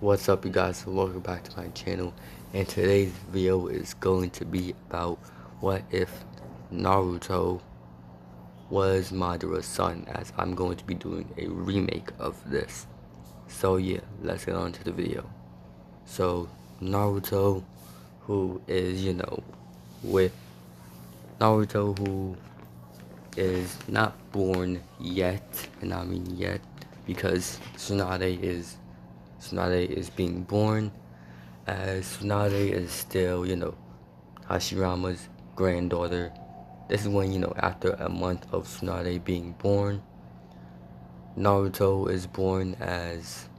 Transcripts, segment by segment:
What's up, you guys? Welcome back to my channel, and today's video is going to be about what if Naruto was Madara's son, as I'm going to be doing a remake of this. So yeah, let's get on to the video. So Naruto, who is, with Naruto, who is not born yet, and I mean yet, because Tsunade is being born, as Tsunade is still, Hashirama's granddaughter. This is when, after a month of Tsunade being born, Naruto is born as,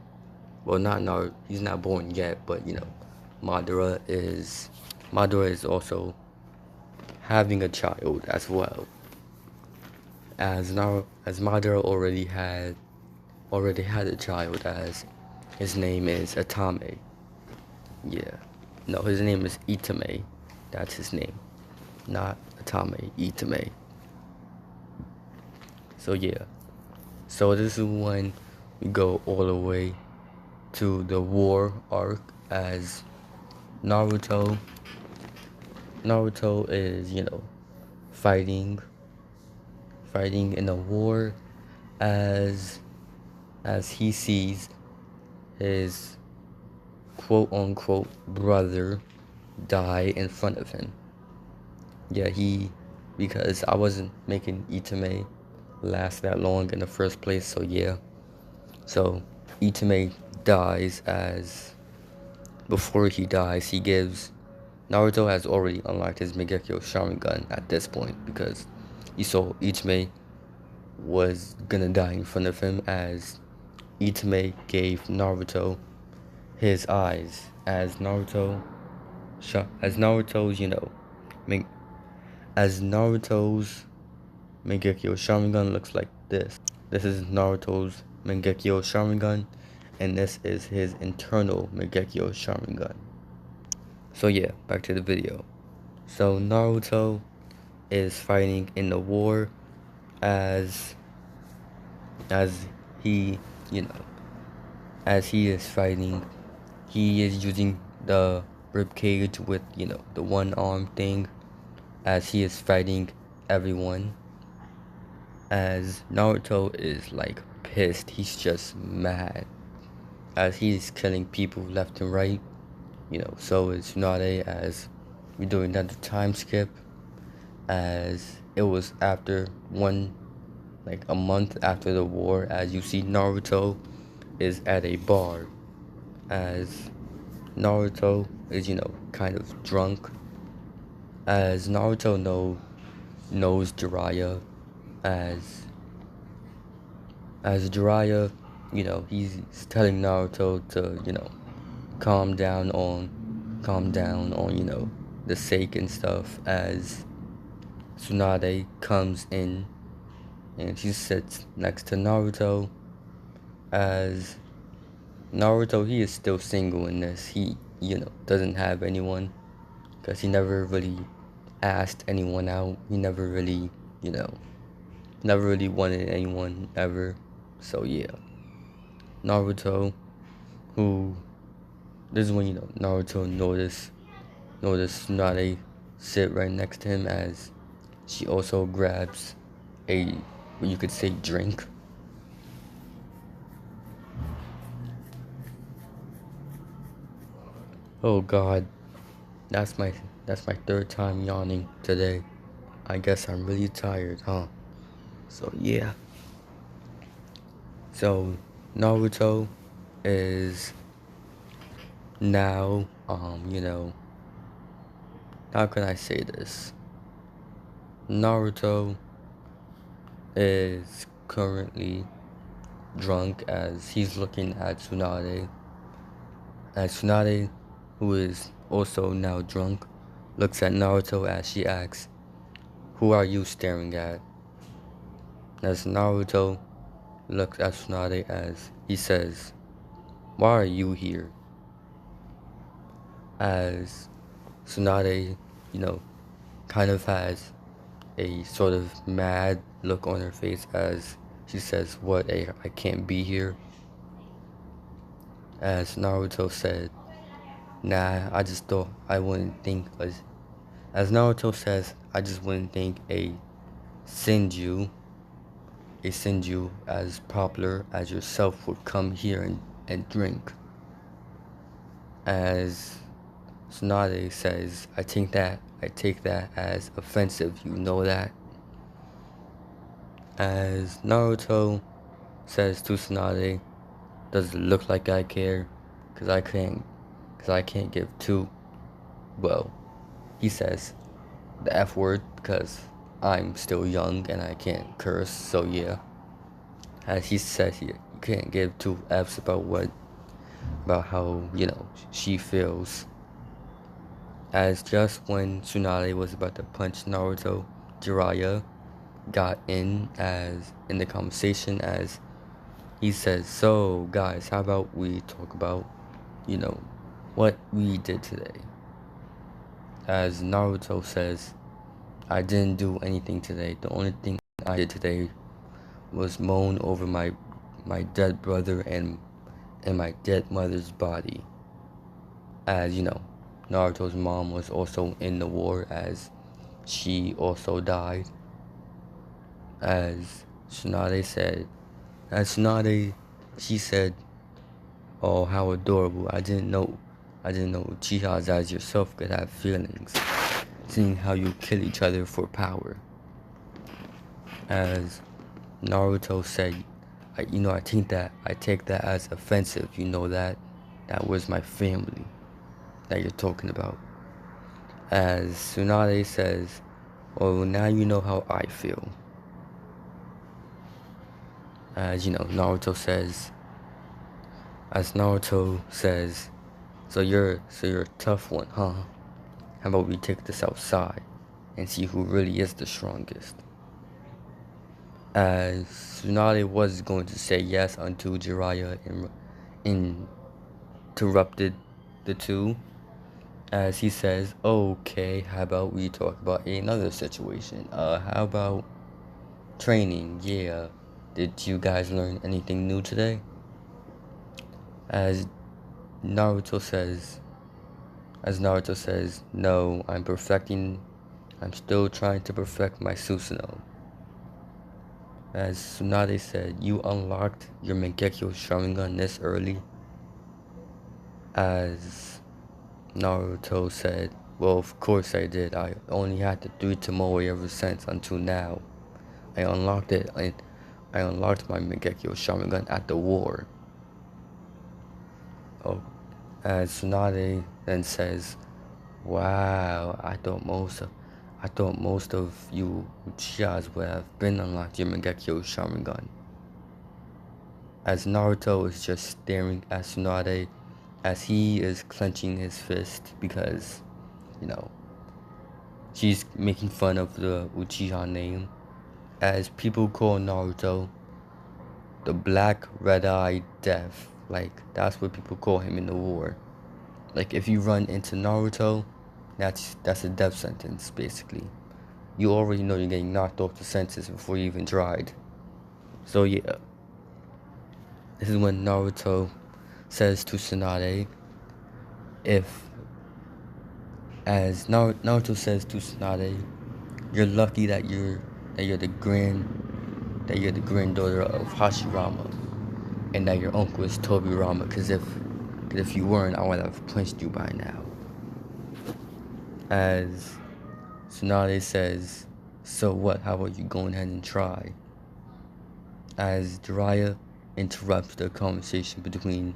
well, not Naruto, he's not born yet, but, Madara is, Madara is also having a child as well. As Madara already had a child, as his name is Atame. Yeah. No, his name is Itame. That's his name. Not Atame, Itame. So yeah. So this is when we go all the way to the war arc, as Naruto is, fighting in a war, as he sees his quote unquote brother die in front of him. Yeah, because I wasn't making Itame last that long in the first place, so yeah. So Itame dies, as before he dies, he gives, Naruto has already unlocked his Mangekyo Sharingan at this point, because he saw Itame was gonna die in front of him, as Itame gave Naruto his eyes, as Naruto's, as Naruto's Mangekyo Sharingan looks like this. This is Naruto's Mangekyo Sharingan, and this is his internal Mangekyo Sharingan. So yeah, back to the video. So Naruto is fighting in the war, as he, as he is fighting, he is using the ribcage with, the one arm thing, as he is fighting everyone. As Naruto is like pissed, he's just mad, as he's killing people left and right. So is Tsunade, as we're doing another time skip, as it was after a month after the war, as you see Naruto is at a bar, as Naruto is, kind of drunk, as Naruto knows Jiraiya, as Jiraiya, he's telling Naruto to, calm down on, the sake and stuff, as Tsunade comes in and she sits next to Naruto, as Naruto, he is still single in this. He, doesn't have anyone, because he never really asked anyone out. He never really, never really wanted anyone ever. So yeah, Naruto, this is when, Naruto noticed Tsunade sit right next to him, as she also grabs a, you could say, drink. Oh god, that's my third time yawning today. I guess I'm really tired, huh? So yeah. So Naruto is now, how can I say this? Naruto is currently drunk, as he's looking at Tsunade. As Tsunade, who is also now drunk, looks at Naruto, as she asks, "Who are you staring at?" As Naruto looks at Tsunade, as he says, "Why are you here?" As Tsunade, kind of has a sort of mad look on her face, as she says, "What, I can't be here?" As Naruto said, nah, I just thought I wouldn't think as Naruto says, I just wouldn't think Senju, a Senju as popular as yourself would come here and drink. As Tsunade says, I take that as offensive, you know that? As Naruto says to Tsunade, does it look like I care? Cause I can't give two. Well, he says the F word because I'm still young and I can't curse, so yeah. As he says here, you can't give two F's about how, she feels. As just when Tsunade was about to punch Naruto, Jiraiya got in the conversation as he says, so guys, how about we talk about, what we did today? As Naruto says, I didn't do anything today. The only thing I did today was moan over my dead brother and my dead mother's body. As Naruto's mom was also in the war as she also died. As Tsunade said, she said, oh, how adorable. I didn't know Uchihas as yourself could have feelings, seeing how you kill each other for power. As Naruto said, I take that as offensive. You know that was my family that you're talking about. As Tsunade says, oh, now you know how I feel. As Naruto says, so you're a tough one, huh? How about we take this outside and see who really is the strongest? As Tsunade was going to say yes until Jiraiya interrupted the two, as he says, okay, how about we talk about another situation? How about training? Yeah, did you guys learn anything new today? As Naruto says, no, I'm still trying to perfect my Susanoo. As Tsunade said, you unlocked your Mangekyo Sharingan this early? As Naruto said, well, of course I did. I only had the 3 Tomoe ever since until now. I unlocked it, and I unlocked my Mangekyo Sharingan at the war. Oh, as Tsunade then says, wow, I thought most of you Uchihas would have been unlocked your Mangekyo Sharingan. As Naruto is just staring at Tsunade as he is clenching his fist because, she's making fun of the Uchiha name. As people call Naruto the Black Red-Eyed Death. Like, that's what people call him in the war. Like, if you run into Naruto, that's a death sentence, basically. You already know you're getting knocked off the senses before you even tried. So yeah, this is when Naruto says to Tsunade, Naruto says to Tsunade, you're lucky that you're the granddaughter of Hashirama, and that your uncle is Tobirama. Cause if you weren't, I would have punched you by now. As Tsunade says, so what? How about you go ahead and try? As Jiraiya interrupts the conversation between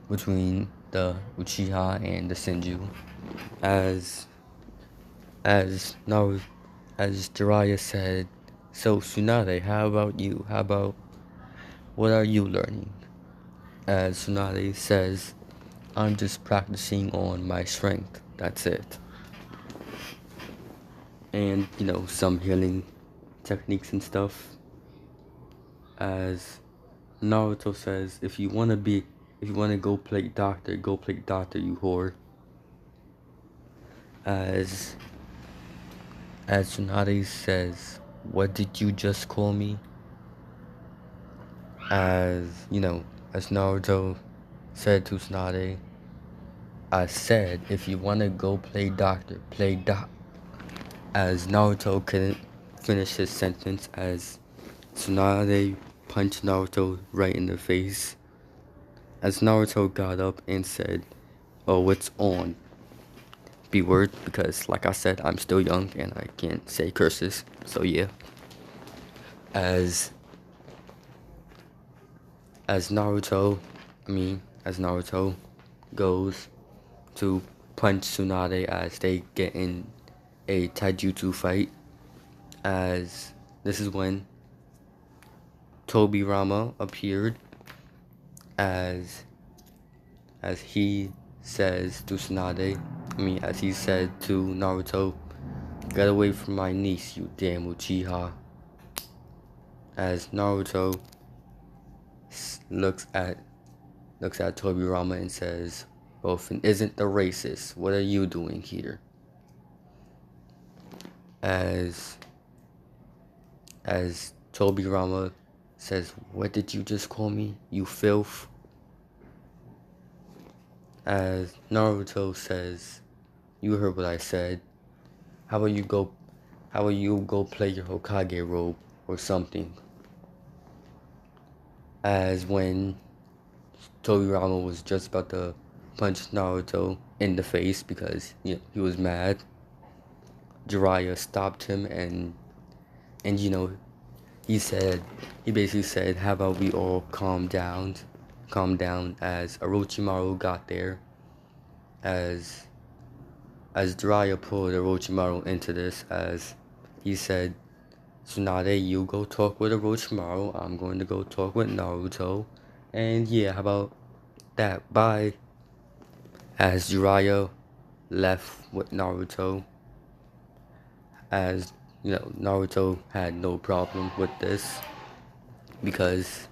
the Uchiha and the Senju. As Jiraiya said, so Tsunade, how about you? What are you learning? As Tsunade says, I'm just practicing on my strength. That's it. And, some healing techniques and stuff. As Naruto says, if you want to go play doctor, you whore. As Tsunade says, what did you just call me? As Naruto said to Tsunade, I said if you wanna go play doctor, play doc. As Naruto couldn't finish his sentence, as Tsunade punched Naruto right in the face. As Naruto got up and said, oh, it's on. B word, because like I said, I'm still young and I can't say curses. So yeah. As as Naruto, as Naruto goes to punch Tsunade as they get in a taijutsu fight, as this is when Tobirama appeared, as he says to Tsunade, as he said to Naruto, get away from my niece, you damn Uchiha. As Naruto looks at Tobirama and says, Bofen isn't the racist. What are you doing here? As Tobirama says, what did you just call me? You filth? As Naruto says, you heard what I said. How about you go play your Hokage robe or something? As when Tobirama was just about to punch Naruto in the face because he was mad, Jiraiya stopped him and he basically said, how about we all calm down as Orochimaru got there, as Jiraiya pulled Orochimaru into this, as he said, Tsunade, you go talk with Orochimaru, I'm going to go talk with Naruto, and yeah, how about that, bye. As Jiraiya left with Naruto, as Naruto had no problem with this because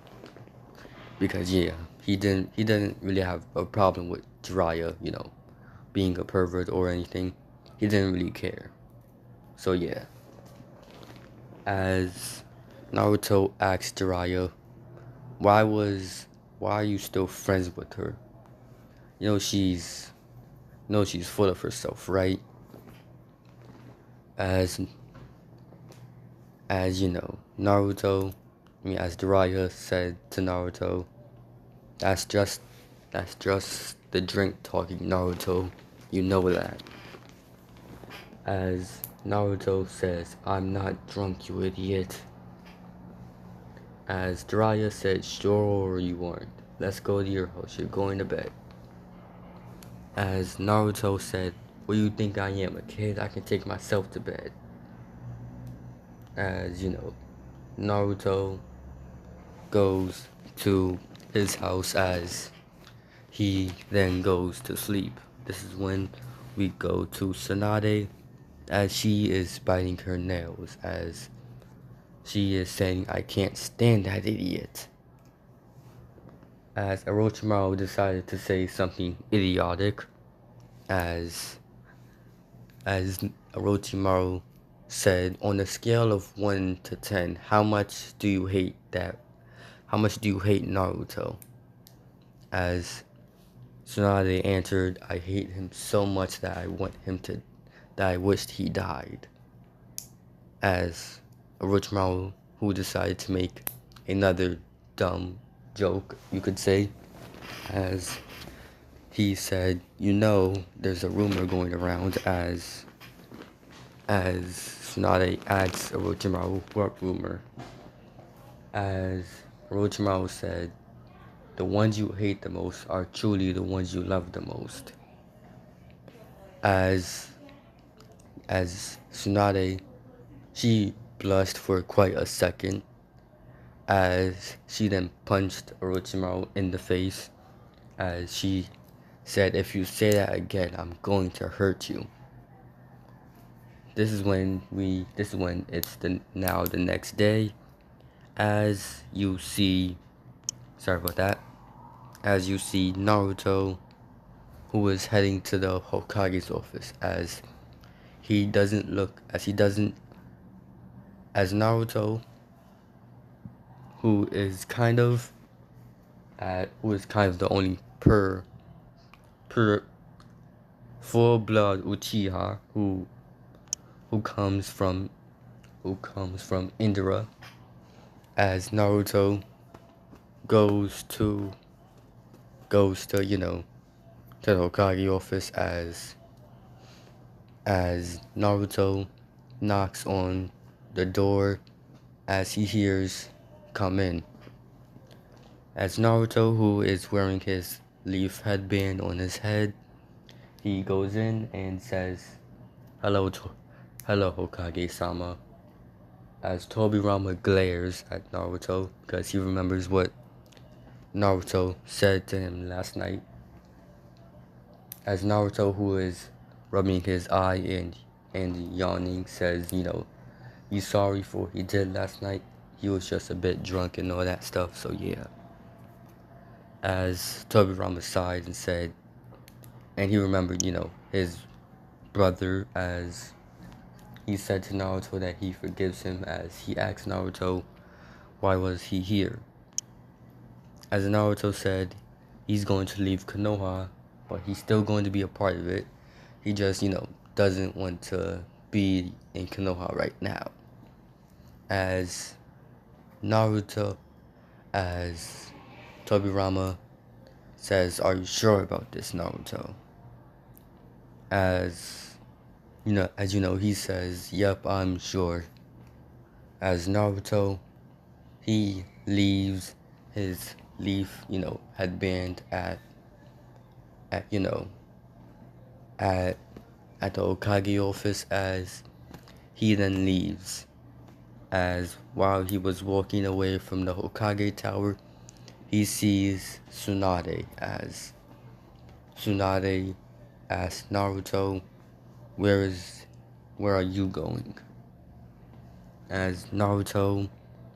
yeah, he didn't really have a problem with Jiraiya, being a pervert or anything. He didn't really care. So yeah. As Naruto asked Jiraiya, why are you still friends with her? She's full of herself, right? As Naruto, as Jiraiya said to Naruto, that's just the drink talking, Naruto. You know that. As Naruto says, I'm not drunk, you idiot. As Jiraiya said, sure you aren't. Let's go to your house, you're going to bed. As Naruto said, what do you think I am, a kid? I can take myself to bed. As Naruto goes to his house as he then goes to sleep. This is when we go to Tsunade as she is biting her nails, as she is saying, I can't stand that idiot. As Orochimaru decided to say something idiotic, as Orochimaru said, on a scale of 1 to 10, how much do you hate Naruto? As Tsunade answered, I hate him so much that I wished he died. As Orochimaru, who decided to make another dumb joke, you could say, as he said, there's a rumor going around, as Tsunade asks Orochimaru, what rumor? As Orochimaru said, the ones you hate the most are truly the ones you love the most. As Tsunade, she blushed for quite a second, as she then punched Orochimaru in the face, as she said, if you say that again, I'm going to hurt you. This is when it's now the next day, as you see Naruto, who is heading to the Hokage's office, as Naruto, who is kind of the only per per full-blood Uchiha who comes from Indra, as Naruto goes to to the Hokage office as Naruto knocks on the door as he hears come in. As Naruto, who is wearing his leaf headband on his head, he goes in and says, hello Hokage-sama, as Tobirama glares at Naruto because he remembers what Naruto said to him last night. As Naruto, who is rubbing his eye and yawning, says, he's sorry for what he did last night. He was just a bit drunk and all that stuff, so yeah. As Tobirama sighed and said, and he remembered, his brother, as he said to Naruto that he forgives him, as he asked Naruto, why was he here? As Naruto said, he's going to leave Konoha, but he's still going to be a part of it. He just, doesn't want to be in Konoha right now. As Tobirama says, are you sure about this, Naruto? As he says, yep, I'm sure. As Naruto, he leaves his leaf, headband at the Hokage office, as he then leaves. As while he was walking away from the Hokage tower, he sees Tsunade, as Tsunade asks Naruto, where are you going? As Naruto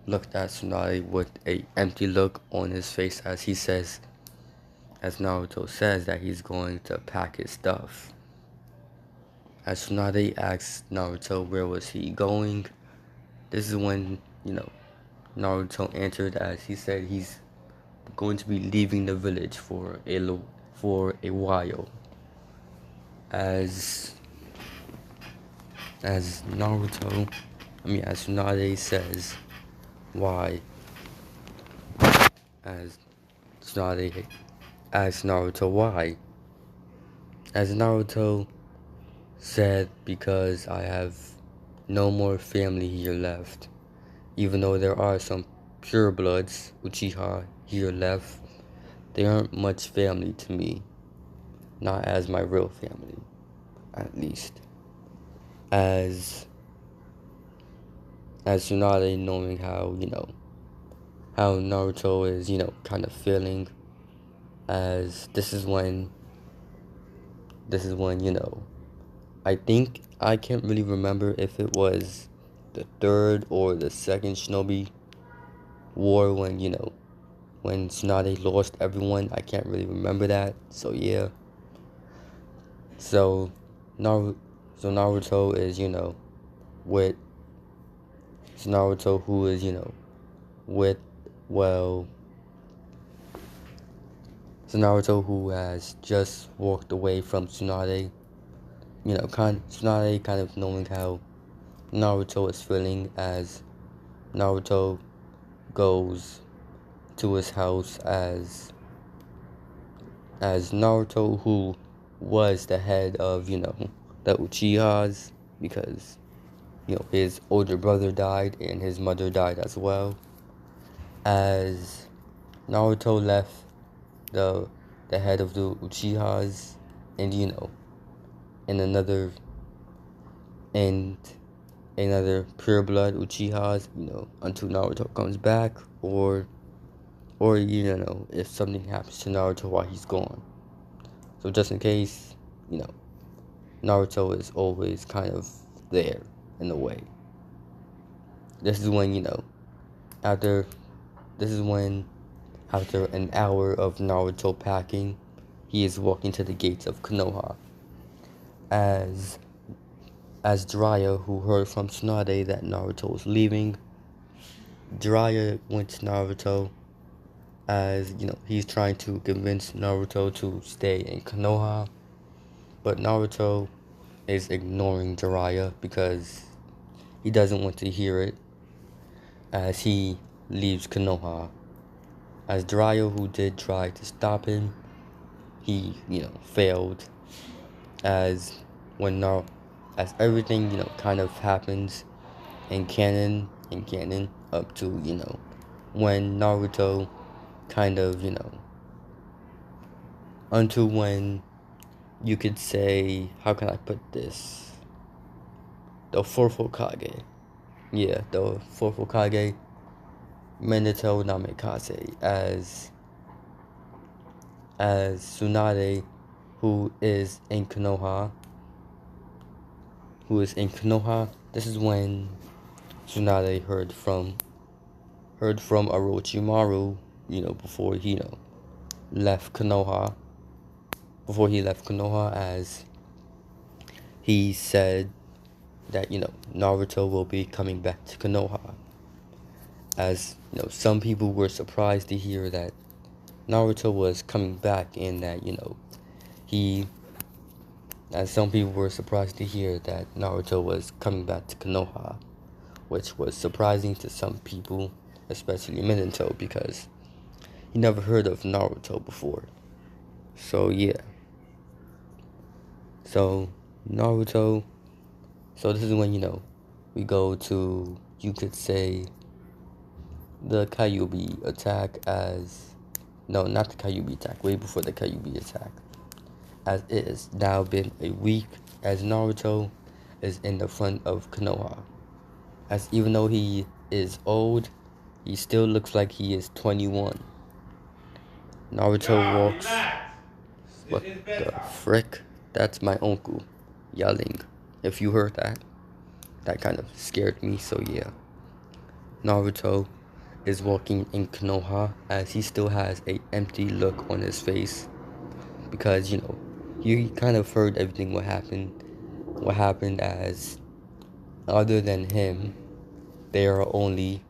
looked at Tsunade with an empty look on his face, as Naruto says that he's going to pack his stuff. As Tsunade asks Naruto where was he going, this is when, Naruto answered, as he said he's going to be leaving the village for a while. As Tsunade says, why? As Tsunade asks Naruto why. As Naruto said, because I have no more family here left. Even though there are some purebloods, Uchiha, here left, they aren't much family to me. Not as my real family, at least. As Tsunade, knowing how Naruto is, kind of feeling, as this is when, I can't really remember if it was the third or the second Shinobi War when Tsunade lost everyone. I can't really remember that, so yeah. So Naruto is, with Naruto, who is, with, well, so Naruto, who has just walked away from Tsunade, Tsunade kind of knowing how Naruto is feeling, as Naruto goes to his house, as Naruto, who was the head of, the Uchihas, because, his older brother died and his mother died as well. As Naruto left the head of the Uchihas and, in another pure blood Uchihas, until Naruto comes back, or if something happens to Naruto while he's gone. So just in case, Naruto is always kind of there in a way. This is when, after an hour of Naruto packing, he is walking to the gates of Konoha. As Jiraiya, who heard from Tsunade that Naruto was leaving, Jiraiya went to Naruto as he's trying to convince Naruto to stay in Konoha, but Naruto is ignoring Jiraiya because he doesn't want to hear it, as he leaves Konoha. As Jiraiya, who did try to stop him, he failed, as when as everything kind of happens in canon up to when Naruto kind of until when you could say, how can I put this, the fourth Hokage, the fourth Hokage, Minato Namikaze, as Tsunade, who is in Konoha. This is when Tsunade heard from Orochimaru, before he left Konoha. Before he left Konoha, as he said that Naruto will be coming back to Konoha. As some people were surprised to hear that Naruto was coming back, and that he as some people were surprised to hear that Naruto was coming back to Konoha, which was surprising to some people, especially Minato, because he never heard of Naruto before. So yeah. So Naruto. So this is when we go to, you could say, the Kyuubi attack. As no, not the Kyuubi attack. Way before the Kyuubi attack. As it has now been a week, as Naruto is in the front of Konoha. As even though he is old, he still looks like he is 21. Naruto walks. What the frick? That's my uncle yelling. If you heard that, that kind of scared me, so yeah. Naruto is walking in Konoha, as he still has a empty look on his face, because he kind of heard everything what happened, as other than him there's only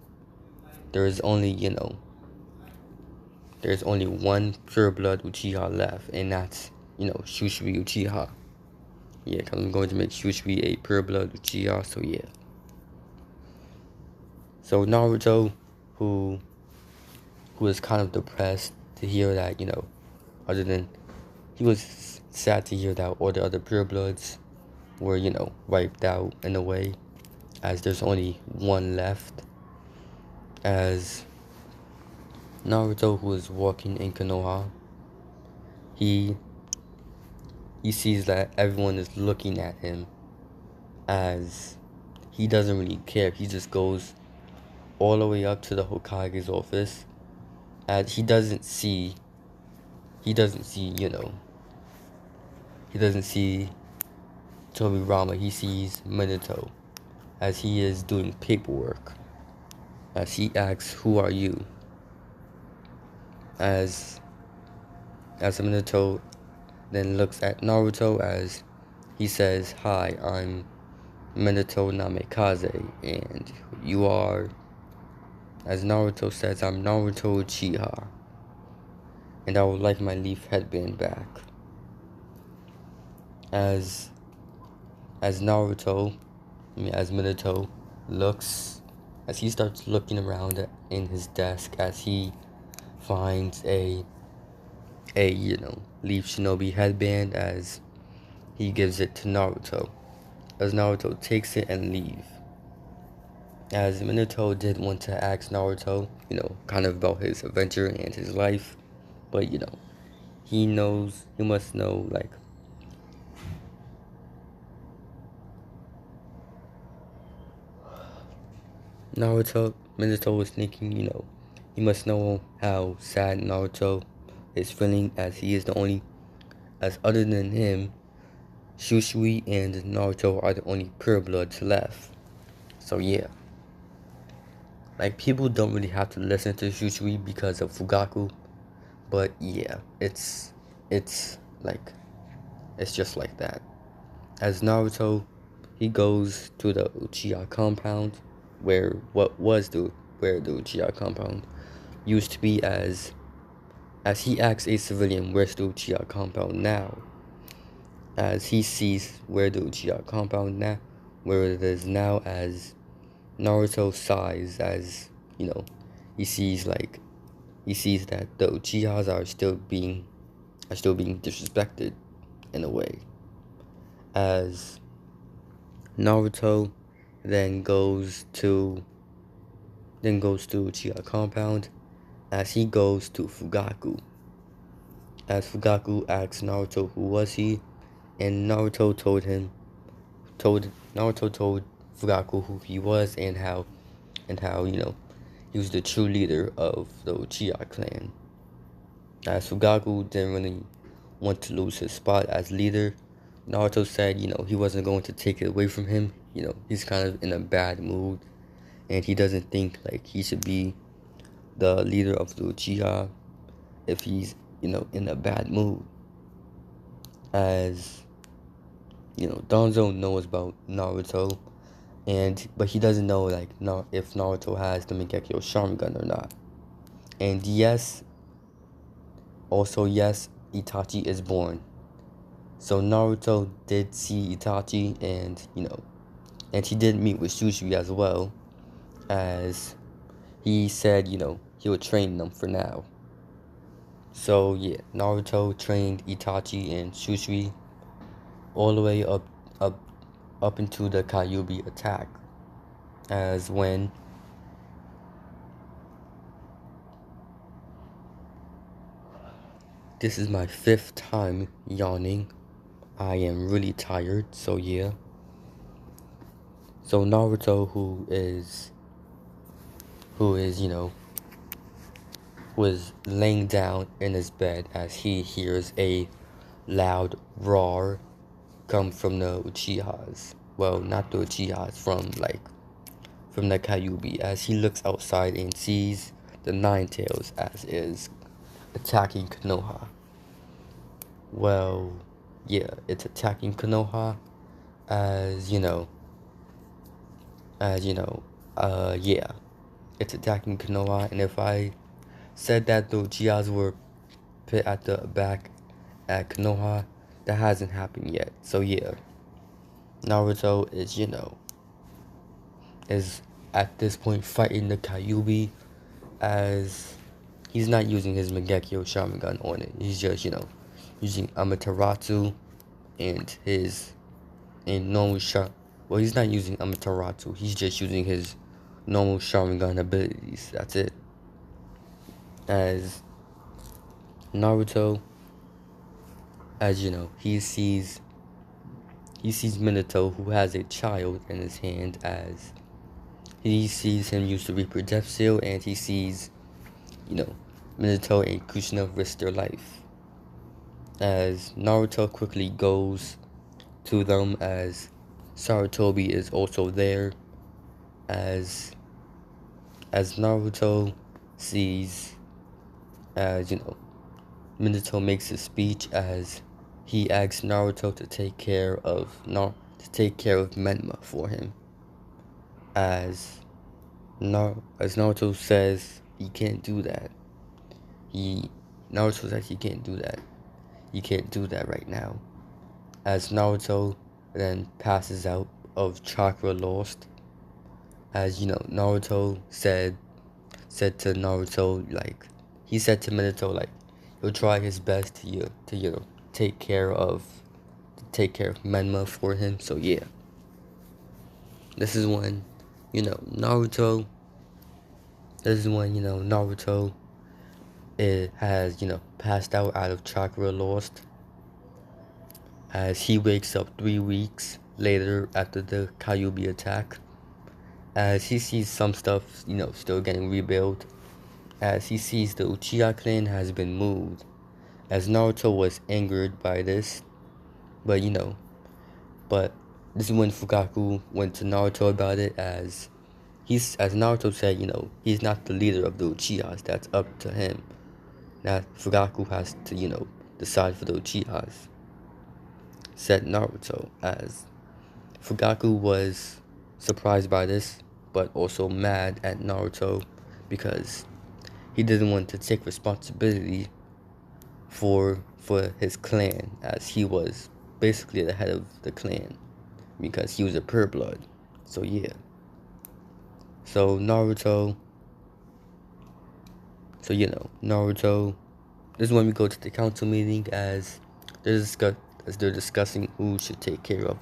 one pure blood Uchiha left, and that's Shushui Uchiha. Yeah, because I'm going to make Shushui a pure blood Uchiha, so yeah. So Naruto, who was kind of depressed to hear that, other than, he was sad to hear that all the other pure bloods were, wiped out in a way, as there's only one left. As Naruto, who is walking in Konoha, he sees that everyone is looking at him, as he doesn't really care. He just goes all the way up to the Hokage's office, as he doesn't see Tobirama. He sees Minato, as he is doing paperwork, as he asks, "Who are you?" As Minato then looks at Naruto, as he says, "Hi, I'm Minato Namikaze, and you are," as Naruto says, "I'm Naruto Uchiha, and I would like my leaf headband back." As Minato looks, as he starts looking around in his desk, as he finds a leaf shinobi headband, as he gives it to Naruto, as Naruto takes it and leaves. As Minato did want to ask Naruto, kind of about his adventure and his life, but he must know, like, Minato was thinking, he must know how sad Naruto is feeling, as he is the only, as other than him, Shushui and Naruto are the only pure bloods left. So yeah. Like, people don't really have to listen to Shushui because of Fugaku, but yeah, it's just like that. As Naruto, he goes to the Uchiha compound, where the Uchiha compound used to be, as as he asks a civilian where's the Uchiha compound now, as he sees where the Uchiha compound now, where it is now, as Naruto sighs, as you know, he sees that the Uchihas are still being disrespected in a way. As Naruto then goes to Uchiha compound, as he goes to Fugaku. As Fugaku asks Naruto who was he, and Naruto told Fugaku who he was, and how he was the true leader of the Uchiha clan. As Fugaku didn't really want to lose his spot as leader, Naruto said, he wasn't going to take it away from him. He's kind of in a bad mood, and he doesn't think like he should be the leader of the Uchiha if he's, in a bad mood. As, Danzo knows about Naruto, but he doesn't know if Naruto has the Mangekyo Sharingan or not. And yes, Itachi is born. So Naruto did see Itachi, and he did meet with Susui as well, as he said, he would train them for now. So yeah, Naruto trained Itachi and Susui all the way up into the Kyuubi attack, as when this is my 5th time yawning. I am really tired, so yeah. So Naruto, who is was laying down in his bed as he hears a loud roar come from the Uchihas. Well, not the Uchihas, from the Kyuubi, as he looks outside and sees the Nine Tails as is attacking Konoha. Well, yeah, it's attacking Konoha yeah, it's attacking Konoha, and if I said that the Uchihas were put at the back at Konoha, that hasn't happened yet. So yeah, Naruto is at this point fighting the Kyuubi, as he's not using his Mangekyo Sharingan on it. He's just, using Amaterasu and normal well, he's not using Amaterasu. He's just using his normal Sharingan abilities. That's it. As Naruto, he sees Minato, who has a child in his hand, as he sees him use the Reaper Death Seal, and he sees, Minato and Kushina risk their life. As Naruto quickly goes to them, as Sarutobi is also there, as Naruto sees, Minato makes a speech, as he asks Naruto to take care of Menma for him, as Naruto says he can't do that. Naruto says he can't do that. He can't do that right now. As Naruto then passes out of chakra lost, as Naruto said to Naruto, he said to Minato, he'll try his best to take care of Menma for him. So yeah, this is when Naruto it has passed out of chakra lost, as he wakes up 3 weeks later after the Kyuubi attack, as he sees some stuff still getting rebuilt, as he sees the Uchiha clan has been moved, as Naruto was angered by this, but this is when Fugaku went to Naruto about it, as Naruto said, he's not the leader of the Uchihas. That's up to him. Now Fugaku has to, decide for the Uchihas, said Naruto, as Fugaku was surprised by this, but also mad at Naruto, because he didn't want to take responsibility for his clan, as he was basically the head of the clan because he was a pure blood. So yeah. So Naruto. So Naruto. This is when we go to the council meeting as they're discussing who should take care of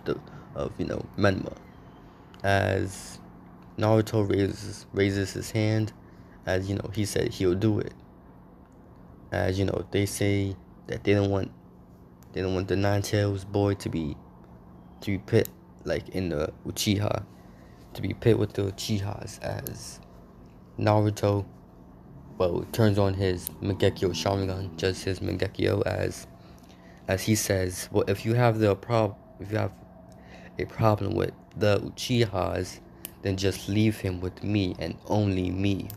Menma. As Naruto raises his hand, as he said he'll do it. As they say that they don't want the Nine Tails boy to be pit like in the Uchiha, to be pit with the Uchihas. As Naruto, well, turns on his Mangekyo Sharingan, just his Mangekyo, as he says, well, if you have a problem with the Uchihas, then just leave him with me and only me,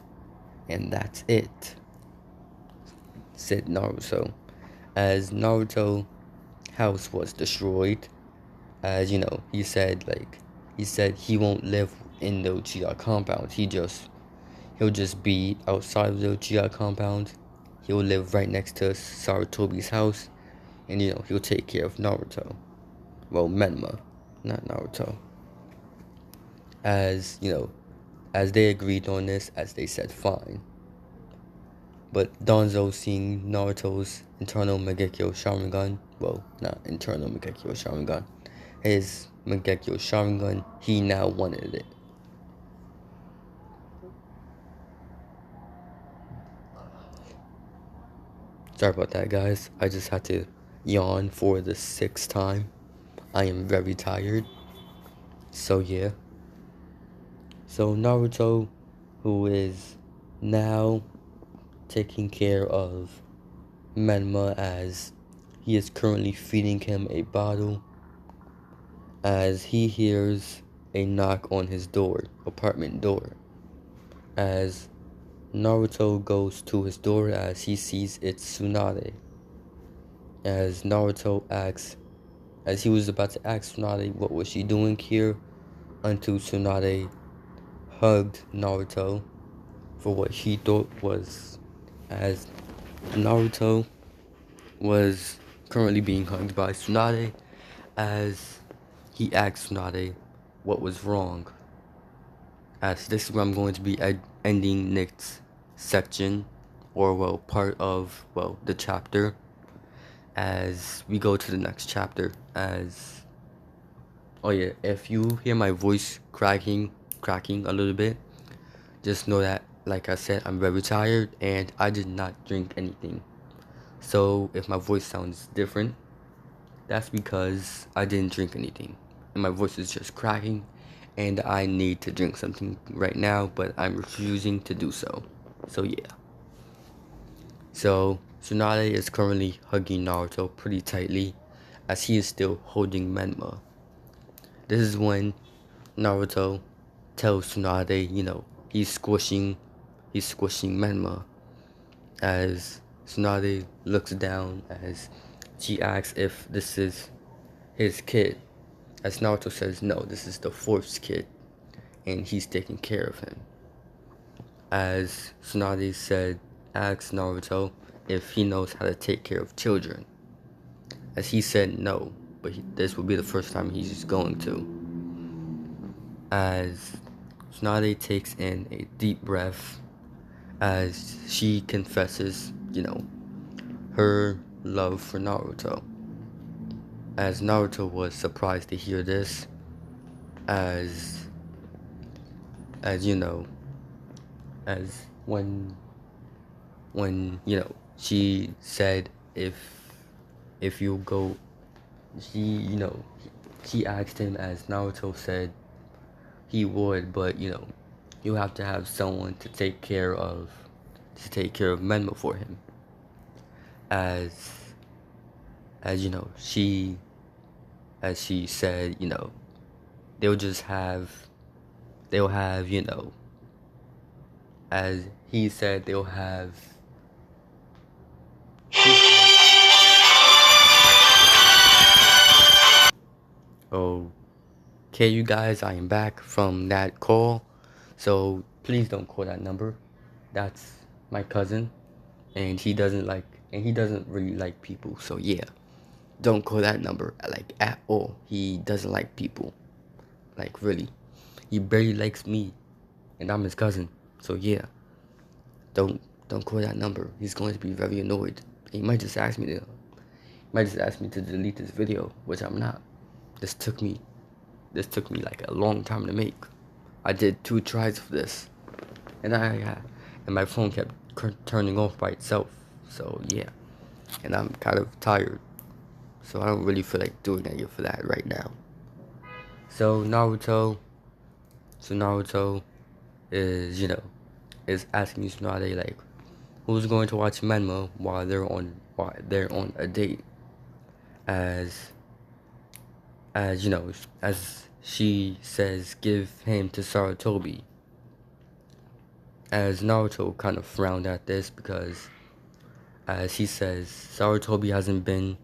and that's it, said Naruto. As Naruto house was destroyed, as he said he won't live in the Uchiha compound. He'll just be outside of the Uchiha compound. He'll live right next to Sarutobi's house, and he'll take care of Naruto. Well, Menma, not Naruto. As they agreed on this, as they said fine. But Danzo, seeing Naruto's internal Mangekyo Sharingan, well, not internal Mangekyo Sharingan, his Mangekyo Sharingan, he now wanted it. Sorry about that, guys. I just had to yawn for the 6th time. I am very tired. So yeah. So Naruto, who is now taking care of Menma, as he is currently feeding him a bottle, as he hears a knock on his apartment door. As Naruto goes to his door, as he sees it's Tsunade. As he was about to ask Tsunade what was she doing here, until Tsunade hugged Naruto for what she thought was, as Naruto was currently being hugged by Tsunade, as he asked Tsunade what was wrong. As this is where I'm going to be ending Nick's section, or part of the chapter, as we go to the next chapter. As oh yeah, if you hear my voice cracking a little bit, just know that, like I said, I'm very tired and I did not drink anything. So if my voice sounds different, that's because I didn't drink anything and my voice is just cracking, and I need to drink something right now, but I'm refusing to do so. So yeah. So Tsunade is currently hugging Naruto pretty tightly, as he is still holding Menma. This is when Naruto tells Tsunade, he's squishing Menma. As Tsunade looks down, as she asks if this is his kid. As Naruto says, no, this is the 4th kid, and he's taking care of him. As Tsunade asks Naruto if he knows how to take care of children. As he said no, but this will be the first time he's going to. As Tsunade takes in a deep breath, as she confesses, her love for Naruto. As Naruto was surprised to hear this, as when she said if you go, she asked him, as Naruto said he would, but you have to have someone to take care of Menma for him. As she said, they'll have, as he said, they'll have. Okay, you guys, I am back from that call, so please don't call that number. That's my cousin, and he doesn't like and he doesn't really like people. So yeah, don't call that number like at all. He doesn't like people, like really. He barely likes me, and I'm his cousin. So yeah, don't call that number. He's going to be very annoyed. He might just ask me to delete this video, which I'm not. This took me like a long time to make. I did 2 tries for this, and my phone kept turning off by itself. So yeah, and I'm kind of tired, so I don't really feel like doing any for that right now. So Naruto is is asking Tsunade like, who's going to watch Menma while they're on a date, as as she says, give him to Sarutobi. As Naruto kind of frowned at this because, as he says, Sarutobi hasn't been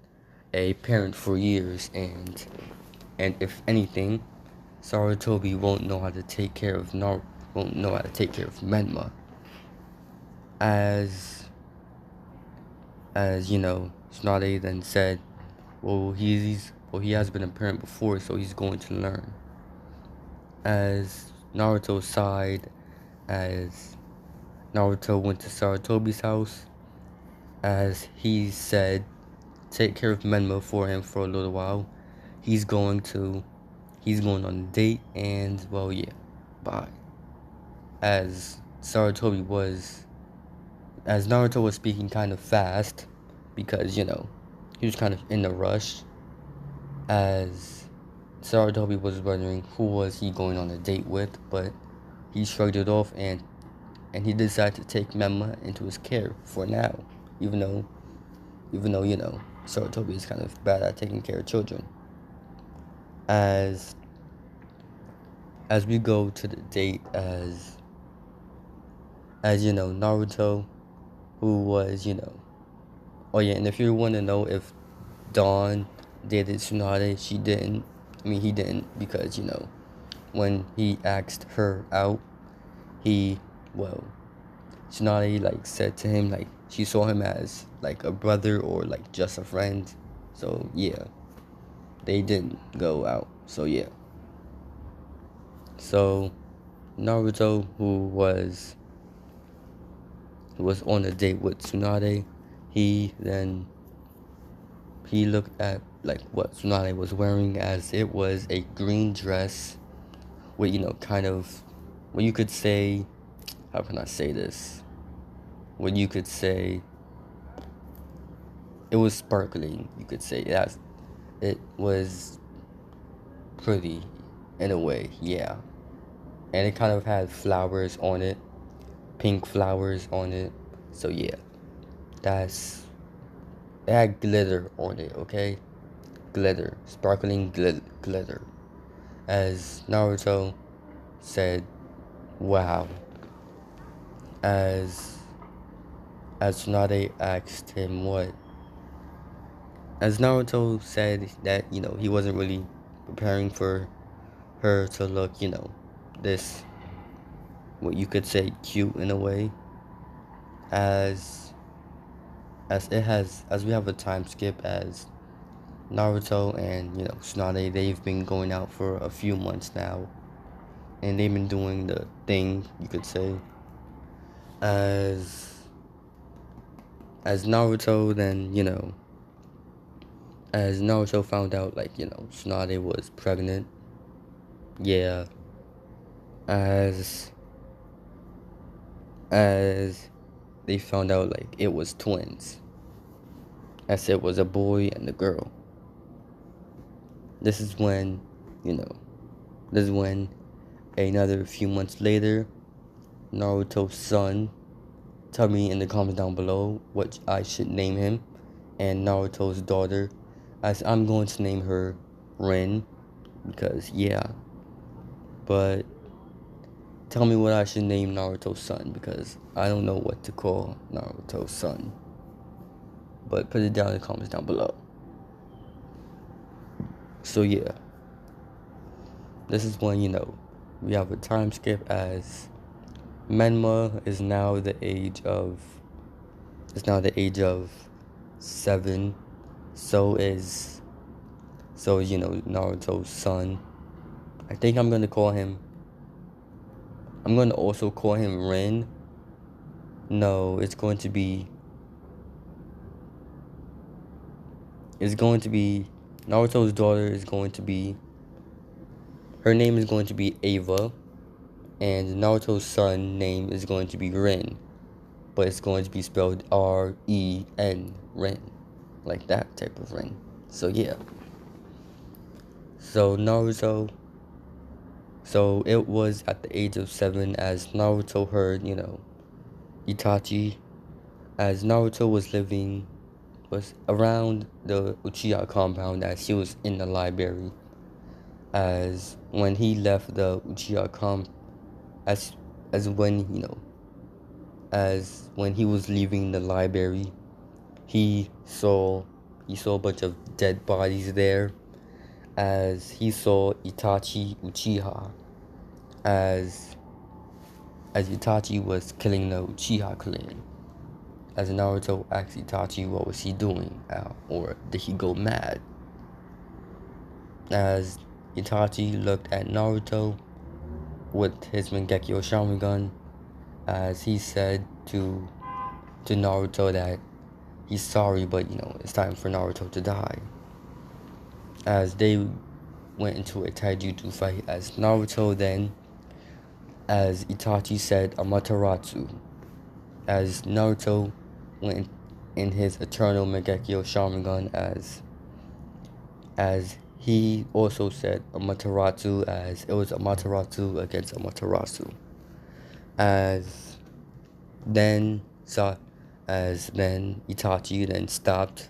a parent for years, and if anything, Sarutobi won't know how to take care of Menma. As Tsunade then said, well, he has been a parent before, so he's going to learn. As Naruto sighed, as Naruto went to Sarutobi's house, as he said, take care of Menma for him for a little while. He's going on a date, and well, yeah, bye. As Naruto was speaking kind of fast, because he was kind of in a rush, as Sarutobi was wondering who was he going on a date with, but he shrugged it off, and he decided to take Menma into his care for now, even though Sarutobi is kind of bad at taking care of children. As we go to the date, as Naruto, who was oh yeah, and if you want to know if Dawn dated Tsunade, he didn't, because when he asked her out, Tsunade like said to him like she saw him as like a brother or like just a friend. So yeah, they didn't go out. So yeah. So Naruto, who was on a date with Tsunade, he looked at like what Tsunade was wearing, as it was a green dress with kind of, well, you could say, how can I say this? Well, you could say it was sparkling. You could say that it was pretty in a way, yeah. And it kind of had flowers on it, pink flowers on it. So yeah, it had glitter on it, okay? Glitter, sparkling glitter. As Naruto said, wow. As Tsunade asked him what. As Naruto said that, he wasn't really preparing for her to look, this, what you could say, cute in a way. As we have a time skip, as Naruto and Tsunade, they've been going out for a few months now, and they've been doing the thing, you could say. As Naruto then as Naruto found out like Tsunade was pregnant, yeah. As they found out like it was twins, as it was a boy and a girl. This is when another few months later, Naruto's son, tell me in the comments down below what I should name him, and Naruto's daughter, as I'm going to name her Rin, because yeah. But tell me what I should name Naruto's son, because I don't know what to call Naruto's son. But put it down in the comments down below. So yeah, this is when we have a time skip, as Menma is now the age of 7, so is Naruto's son. I think I'm gonna also call him Rin. No, it's going to be Naruto's daughter is going to be, her name is going to be Ava, and Naruto's son name is going to be Rin, but it's going to be spelled R-E-N, Rin, like that type of Rin. So yeah. So it was at the age of 7 as Naruto heard, Itachi, as Naruto was around the Uchiha compound as he was in the library. As when he left the Uchiha as when he was leaving the library, he saw a bunch of dead bodies there, as he saw Itachi Uchiha, as Itachi was killing the Uchiha clan. As Naruto asked Itachi what was he doing, or did he go mad? As Itachi looked at Naruto with his Mangekyo Sharingan, as he said to Naruto that he's sorry, but it's time for Naruto to die. As they went into a taijutsu fight, as Naruto then, as Itachi said, Amaterasu, as Naruto went in his eternal Mangekyo Sharingan, as he also said Amaterasu, as it was Amaterasu against Amaterasu. As then Itachi then stopped,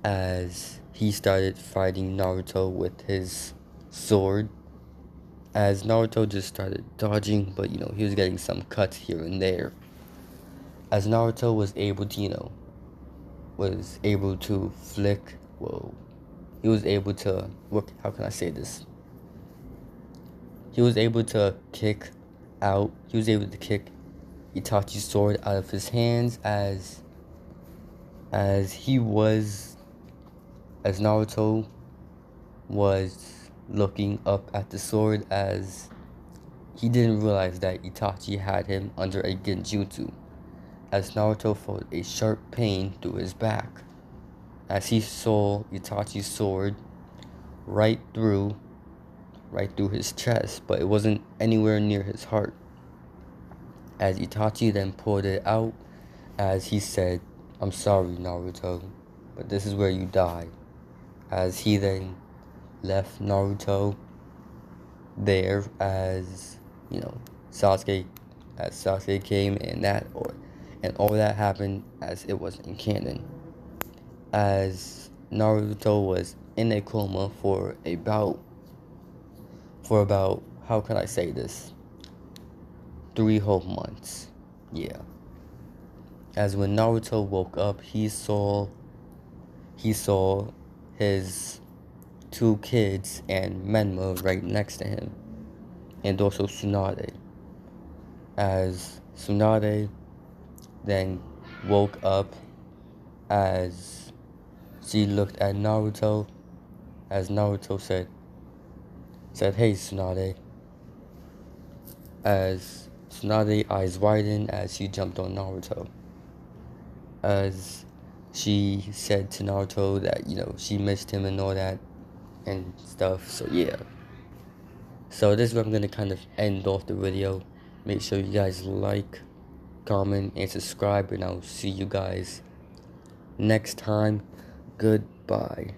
as he started fighting Naruto with his sword, as Naruto just started dodging, but he was getting some cuts here and there. As Naruto was able to flick, he was able to, how can I say this? He was able to kick Itachi's sword out of his hands, as Naruto was looking up at the sword, as he didn't realize that Itachi had him under a genjutsu, as Naruto felt a sharp pain through his back, as he saw Itachi's sword right through his chest, but it wasn't anywhere near his heart. As Itachi then pulled it out, as he said, "I'm sorry, Naruto, but this is where you die." As he then left Naruto there, as Sasuke came, and all that happened as it wasn't canon. As Naruto was in a coma for about, how can I say this, 3 whole months. Yeah. As when Naruto woke up, he saw his 2 kids and Menma right next to him, and also Tsunade. As Tsunade then woke up, as she looked at Naruto, as Naruto said, "Hey, Tsunade." As Tsunade eyes widened as she jumped on Naruto, as she said to Naruto that she missed him and all that and stuff. So yeah. So this is where I'm gonna kind of end off the video. Make sure you guys like, comment, and subscribe, and I'll see you guys next time. Goodbye.